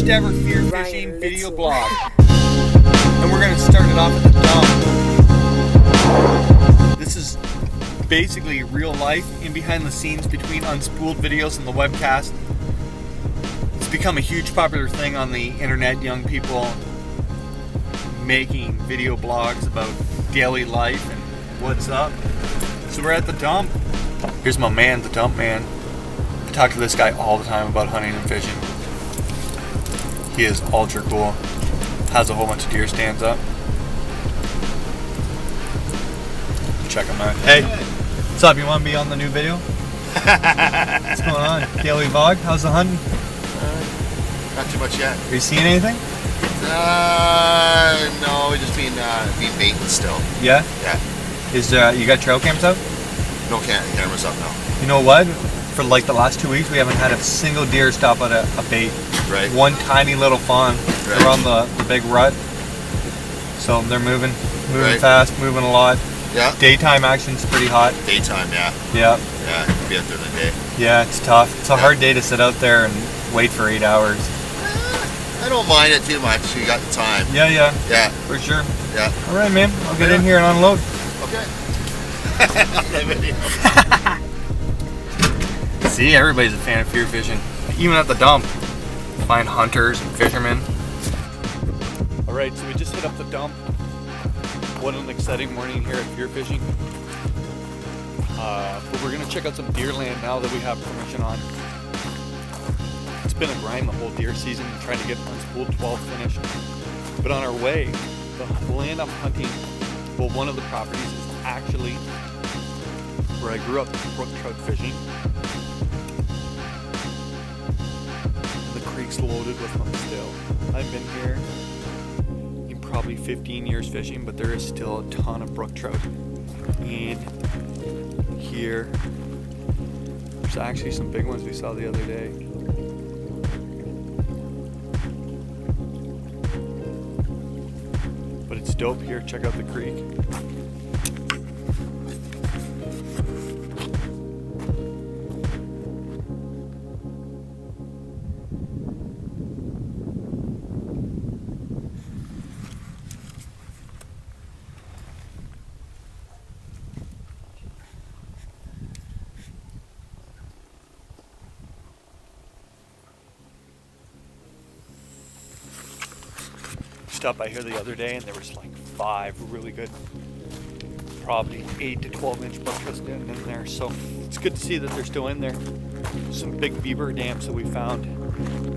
first ever fear fishing video blog. And we're going to start it off at the dump. This is basically real life in behind the scenes between unspooled videos and the webcast. It's become a huge popular thing on the internet, young people making video blogs about daily life and what's up. So we're at the dump. Here's my man, the dump man. I talk to this guy all the time about hunting and fishing. He is ultra cool. Has a whole bunch of deer stands up. Check him out. Hey, what's up? You want to be on the new video? What's going on? Daily vlog? How's the hunting? Not too much yet. Are you seeing anything? No, we're just being baited still. Yeah? Yeah. Is you got trail cams out? No cameras up now. You know what? For like the last 2 weeks, we haven't had a single deer stop at a bait. Right. One tiny little fawn. Right. They're on the big rut. So they're moving Right. fast, moving a lot. Yeah. Daytime action's pretty hot. Daytime, yeah. Yeah. Yeah, be out there in the day. Yeah, it's tough. It's a hard day to sit out there and wait for 8 hours. I don't mind it too much. You got the time. Yeah. Yeah. For sure. Yeah. All right, man. I'll get in here and unload. Okay. See, everybody's a fan of fear fishing. Even at the dump. Find hunters and fishermen. All right, so we just hit up the dump. What an exciting morning here at fear fishing. But we're gonna check out some deer land now that we have permission on. It's been a grind the whole deer season trying to get unspooled 12 finished. But on our way, the land I'm hunting, well, one of the properties is actually where I grew up brook trout fishing. The creek's loaded with them still. I've been here in probably 15 years fishing, but there is still a ton of brook trout. And here, there's actually some big ones we saw the other day. But it's dope here. Check out the creek. Stopped by here the other day and there was like 5 really good, probably 8 to 12 inch brook trout in there. So it's good to see that they're still in there. Some big beaver dams that we found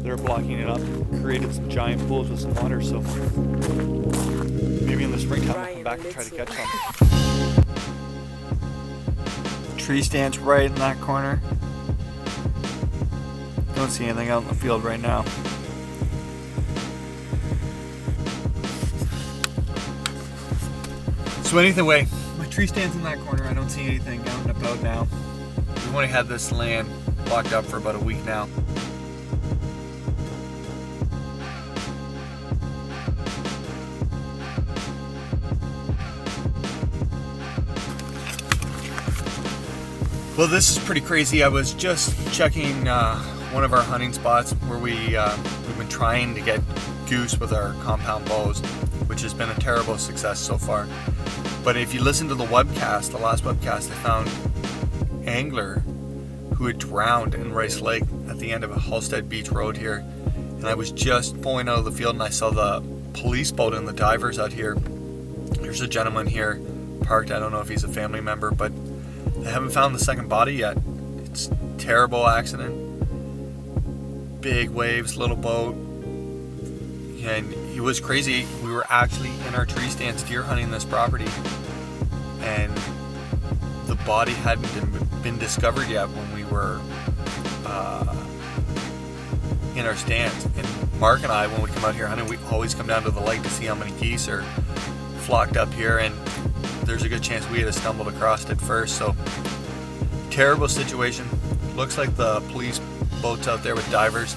that are blocking it up, created some giant pools with some water. So maybe in the springtime we'll come back and try to catch some. Tree stands right in that corner. Don't see anything out in the field right now. So either way, my tree stands in that corner. I don't see anything out and about now. We've only had this land locked up for about a week now. Well, this is pretty crazy. I was just checking one of our hunting spots where we've been trying to get goose with our compound bows, which has been a terrible success so far. But if you listen to the webcast, the last webcast, I found an angler who had drowned in Rice Lake at the end of a Halstead Beach Road here. And I was just pulling out of the field and I saw the police boat and the divers out here. There's a gentleman here parked. I don't know if he's a family member, but they haven't found the second body yet. It's a terrible accident. Big waves, little boat. And it was crazy. We were actually in our tree stands deer hunting this property, and the body hadn't been discovered yet when we were in our stands. And Mark and I, when we come out here hunting, we always come down to the lake to see how many geese are flocked up here, and there's a good chance we had stumbled across it first. So terrible situation. Looks like the police boat's out there with divers.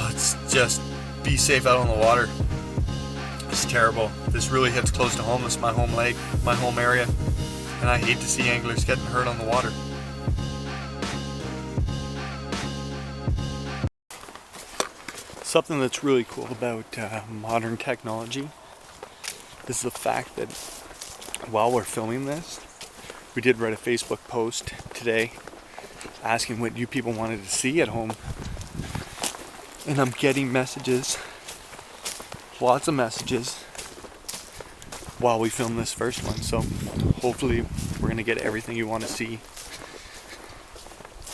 Let's just be safe out on the water. It's terrible. This really hits close to home. This is my home lake, my home area, and I hate to see anglers getting hurt on the water. Something that's really cool about modern technology is the fact that while we're filming this, we did write a Facebook post today asking what you people wanted to see at home. And I'm getting messages, lots of messages, while we film this first one. So hopefully we're going to get everything you want to see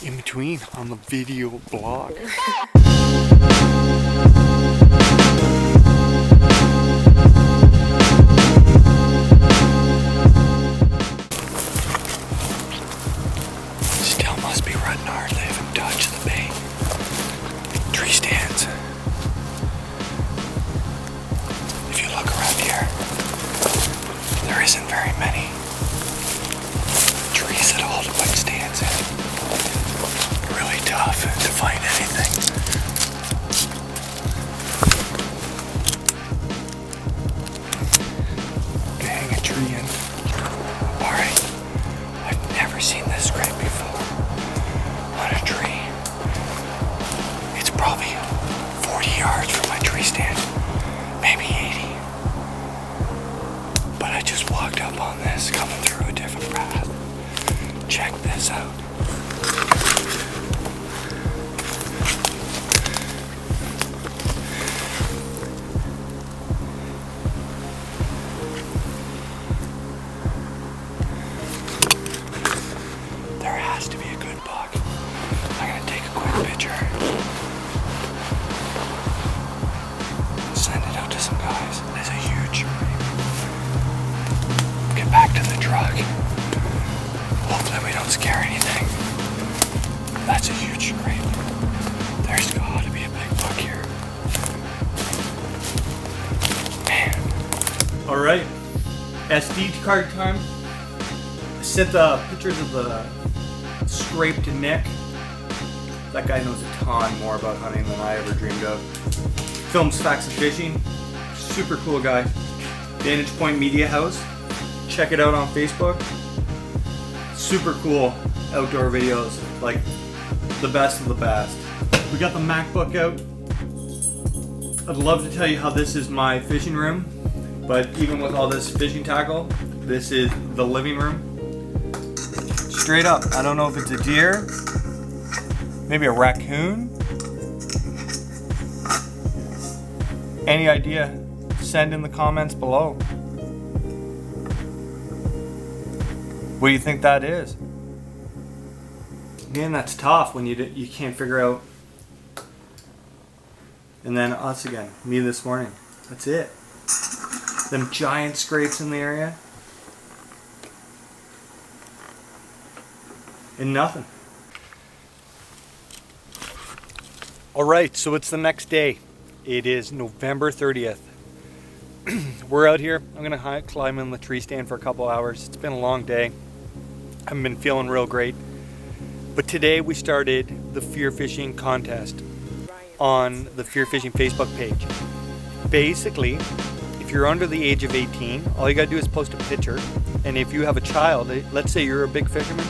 in between on the video blog. Still must be running hard. They haven't dodged the bait. Tree stands. If you look around here, there isn't very many trees at all to put stands in. Really tough to find anything. To hang a tree in. Alright, I've never seen this scrape before on a tree. It's probably 40 yards from my tree stand, maybe 80. But I just walked up on this coming through a different path. Check this out. There has to be a good buck. I'm gonna take a quick picture. Send it out to some guys. There's a huge tree. Get back to the truck. Hopefully we don't scare anything. That's a huge scrape. There's gotta be a big buck here. Man. Alright, SD card time. I sent pictures of the scrape to Nick. That guy knows a ton more about hunting than I ever dreamed of. Films Facts of Fishing. Super cool guy. Vantage Point Media House. Check it out on Facebook. Super cool outdoor videos. Like the best of the best. We got the MacBook out. I'd love to tell you how this is my fishing room, but even with all this fishing tackle, this is the living room. Straight up, I don't know if it's a deer, maybe a raccoon. Any idea? Send in the comments below. What do you think that is? Man, that's tough when you can't figure out. And then us again, me this morning. That's it. Them giant scrapes in the area. And nothing. Alright, so it's the next day. It is November 30th. We're out here. I'm going to climb in the tree stand for a couple hours. It's been a long day. I haven't been feeling real great. But today we started the FearFishing contest on the FearFishing Facebook page. Basically, if you're under the age of 18, all you gotta do is post a picture. And if you have a child, let's say you're a big fisherman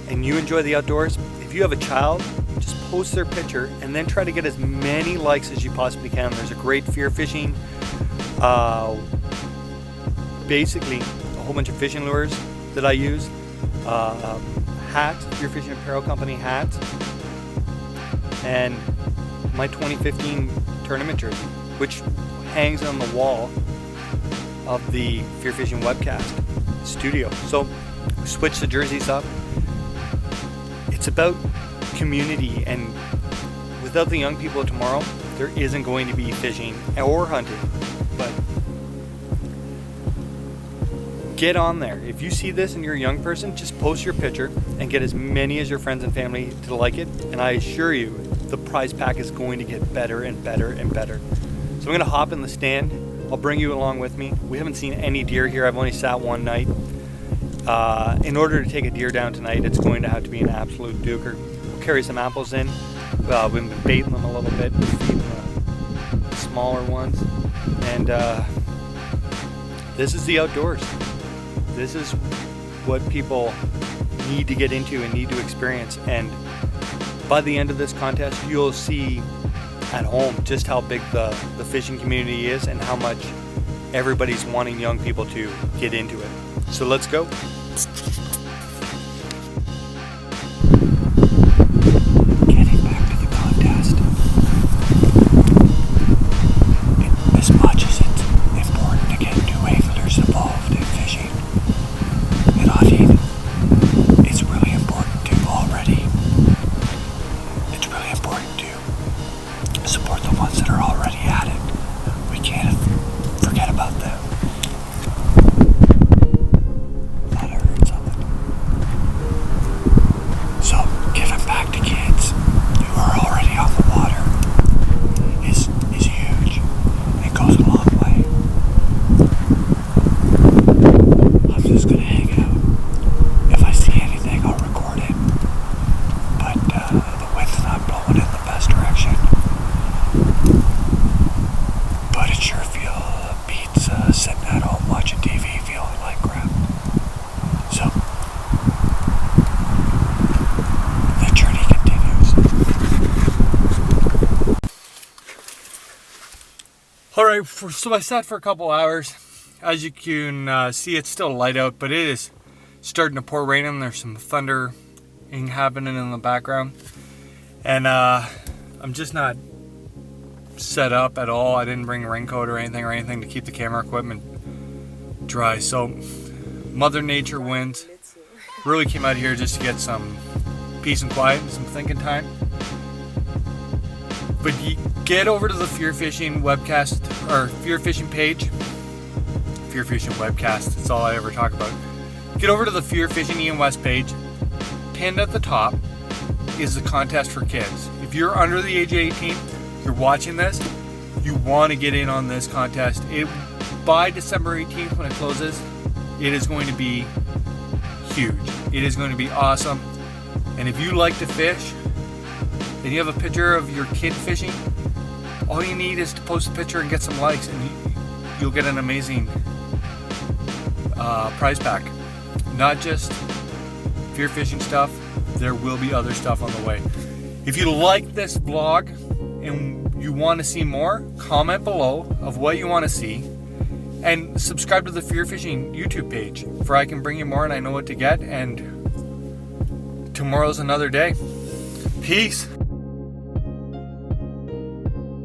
and you enjoy the outdoors, if you have a child, just post their picture and then try to get as many likes as you possibly can. There's a great FearFishing, basically a whole bunch of fishing lures that I use. Hats, FearFishing Apparel Company hats, and my 2015 tournament jersey, which hangs on the wall of the FearFishing webcast studio. So switch the jerseys up. It's about community, and without the young people of tomorrow, there isn't going to be fishing or hunting. But get on there. If you see this and you're a young person, just post your picture and get as many as your friends and family to like it, and I assure you the prize pack is going to get better and better and better. So I'm going to hop in the stand. I'll bring you along with me. We haven't seen any deer here. I've only sat one night. In order to take a deer down tonight, it's going to have to be an absolute duker. We'll carry some apples in. We've been baiting them a little bit, feeding the smaller ones. And this is the outdoors. This is what people need to get into and need to experience. And by the end of this contest, you'll see at home just how big the fishing community is and how much everybody's wanting young people to get into it. So let's go. Getting back to the contest. As much as it's important to get new anglers involved in fishing and hunting, it's really important to support the ones that are already at it. We can't forget about them. Thought I heard something. So giving back to kids who are already on the water is huge. It goes a long way. I'm just gonna hang out. If I see anything, I'll record it. But the wind's not blowing in the best direction. But it sure beats sitting at home watching TV feeling like crap. So, the journey continues. Alright, so I sat for a couple hours. As you can see, it's still light out, but it is starting to pour rain and there's some thunder happening in the background. And I'm just not set up at all. I didn't bring a raincoat or anything to keep the camera equipment dry. So Mother Nature wins. Really came out here just to get some peace and quiet and some thinking time. But you get over to the FearFishing webcast or FearFishing page. FearFishing webcast, that's all I ever talk about. Get over to the FearFishing Ian West page. Pinned at the top is the contest for kids. If you're under the age of 18, you're watching this, you want to get in on this contest. By December 18th when it closes, it is going to be huge. It is going to be awesome. And if you like to fish and you have a picture of your kid fishing, all you need is to post a picture and get some likes and you'll get an amazing prize pack. Not just FearFishing stuff, there will be other stuff on the way. If you like this vlog and you want to see more, comment below of what you want to see and subscribe to the FearFishing YouTube page for I can bring you more and I know what to get, and tomorrow's another day. Peace.